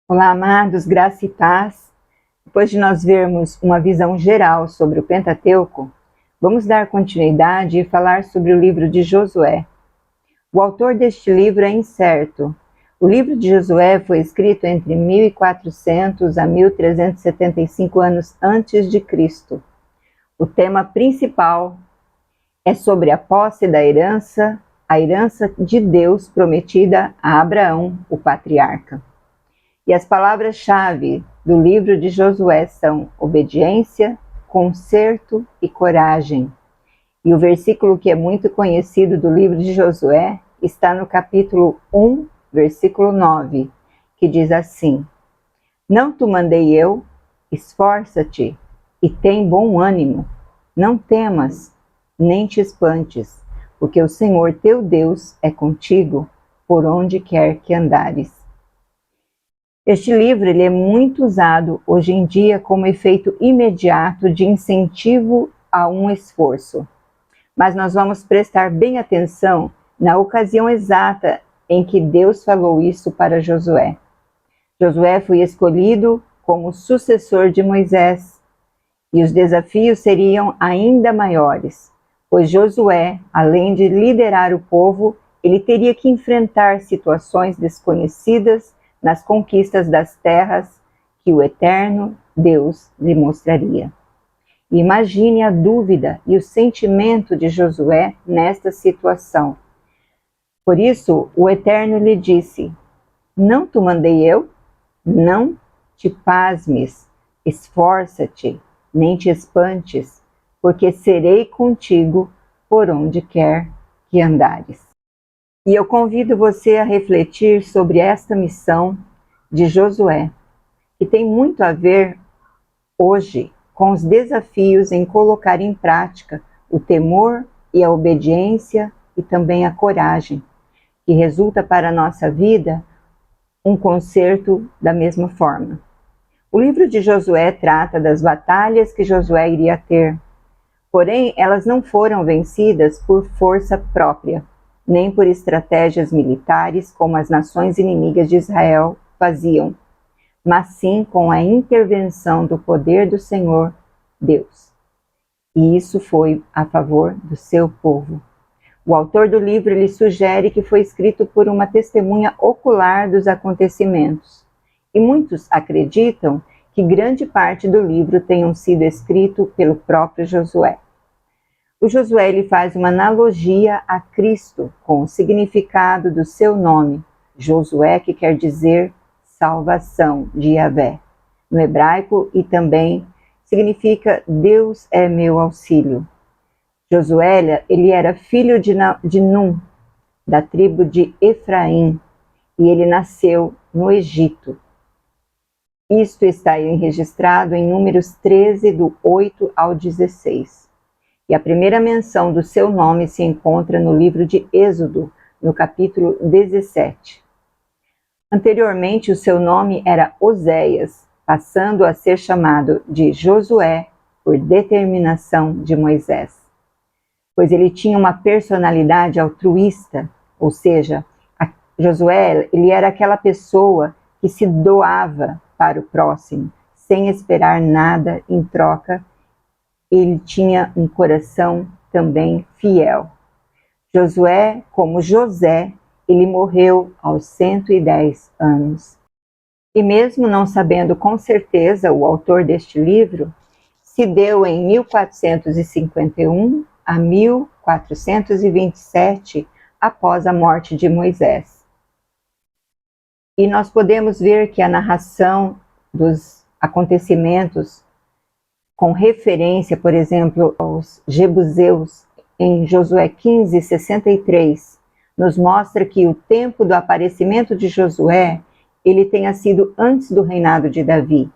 Olá, amados, graça e paz. Depois de nós vermos uma visão geral sobre o Pentateuco, vamos dar continuidade e falar sobre o livro de Josué. O autor deste livro é incerto. O livro de Josué foi escrito entre 1400 a 1375 anos antes de Cristo. O tema principal é sobre a posse da herança, a herança de Deus prometida a Abraão, o patriarca. E as palavras-chave do livro de Josué são obediência, conserto e coragem. E o versículo que é muito conhecido do livro de Josué está no capítulo 1, versículo 9, que diz assim: Não te mandei eu, esforça-te e tem bom ânimo, não temas, nem te espantes, porque o Senhor teu Deus é contigo por onde quer que andares. Este livro ele é muito usado hoje em dia como efeito imediato de incentivo a um esforço. Mas nós vamos prestar bem atenção na ocasião exata em que Deus falou isso para Josué. Josué foi escolhido como sucessor de Moisés, e os desafios seriam ainda maiores, pois Josué, além de liderar o povo, ele teria que enfrentar situações desconhecidas nas conquistas das terras que o eterno Deus lhe mostraria. Imagine a dúvida e o sentimento de Josué nesta situação. Por isso, o Eterno lhe disse: Não te mandei eu? Não te pasmes, esforça-te, nem te espantes, porque serei contigo por onde quer que andares. E eu convido você a refletir sobre esta missão de Josué, que tem muito a ver hoje com os desafios em colocar em prática o temor e a obediência e também a coragem, que resulta para a nossa vida um conserto da mesma forma. O livro de Josué trata das batalhas que Josué iria ter, porém elas não foram vencidas por força própria, nem por estratégias militares como as nações inimigas de Israel faziam, mas sim com a intervenção do poder do Senhor Deus. E isso foi a favor do seu povo. O autor do livro lhe sugere que foi escrito por uma testemunha ocular dos acontecimentos. E muitos acreditam que grande parte do livro tenha sido escrito pelo próprio Josué. O Josué ele faz uma analogia a Cristo com o significado do seu nome, Josué, que quer dizer salvação de Yahvé, no hebraico, e também significa Deus é meu auxílio. Josué ele era filho de Num, da tribo de Efraim, e ele nasceu no Egito. Isto está registrado em Números 13, do 8 ao 16. E a primeira menção do seu nome se encontra no livro de Êxodo, no capítulo 17. Anteriormente, o seu nome era Oséias, passando a ser chamado de Josué por determinação de Moisés, pois ele tinha uma personalidade altruísta, ou seja, Josué ele era aquela pessoa que se doava para o próximo, sem esperar nada em troca. Ele tinha um coração também fiel. Josué, como José, ele morreu aos 110 anos. E mesmo não sabendo com certeza o autor deste livro, se deu em 1451 a 1427 após a morte de Moisés. E nós podemos ver que a narração dos acontecimentos com referência, por exemplo, aos jebuseus, em Josué 15, 63, nos mostra que o tempo do aparecimento de Josué, ele tenha sido antes do reinado de Davi.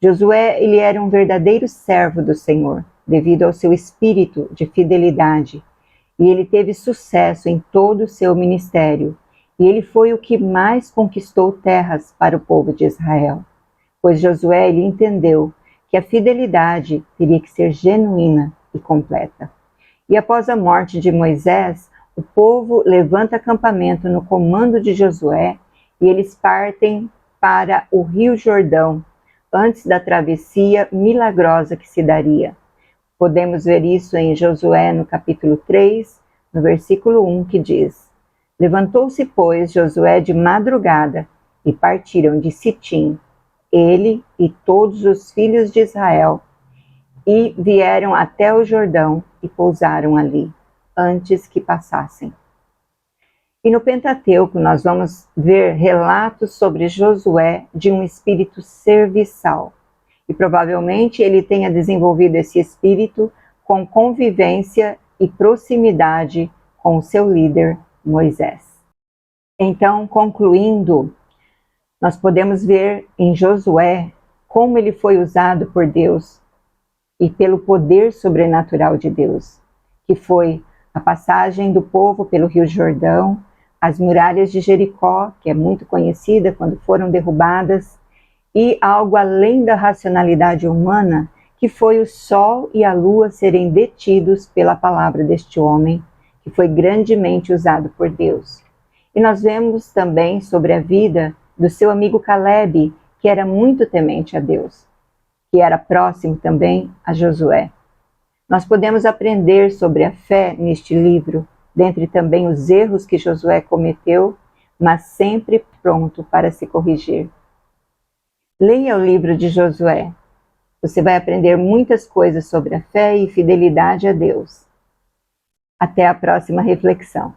Josué, ele era um verdadeiro servo do Senhor, devido ao seu espírito de fidelidade, e ele teve sucesso em todo o seu ministério, e ele foi o que mais conquistou terras para o povo de Israel, pois Josué, ele entendeu que a fidelidade teria que ser genuína e completa. E após a morte de Moisés, o povo levanta acampamento no comando de Josué e eles partem para o Rio Jordão, antes da travessia milagrosa que se daria. Podemos ver isso em Josué, no capítulo 3, no versículo 1, que diz: Levantou-se, pois, Josué de madrugada, e partiram de Sitim, ele e todos os filhos de Israel, e vieram até o Jordão e pousaram ali, antes que passassem. E no Pentateuco nós vamos ver relatos sobre Josué de um espírito serviçal. E provavelmente ele tenha desenvolvido esse espírito com convivência e proximidade com o seu líder, Moisés. Então, concluindo, nós podemos ver em Josué como ele foi usado por Deus e pelo poder sobrenatural de Deus, que foi a passagem do povo pelo Rio Jordão, as muralhas de Jericó, que é muito conhecida quando foram derrubadas, e algo além da racionalidade humana, que foi o sol e a lua serem detidos pela palavra deste homem, que foi grandemente usado por Deus. E nós vemos também sobre a vida do seu amigo Calebe, que era muito temente a Deus, que era próximo também a Josué. Nós podemos aprender sobre a fé neste livro, dentre também os erros que Josué cometeu, mas sempre pronto para se corrigir. Leia o livro de Josué. Você vai aprender muitas coisas sobre a fé e fidelidade a Deus. Até a próxima reflexão.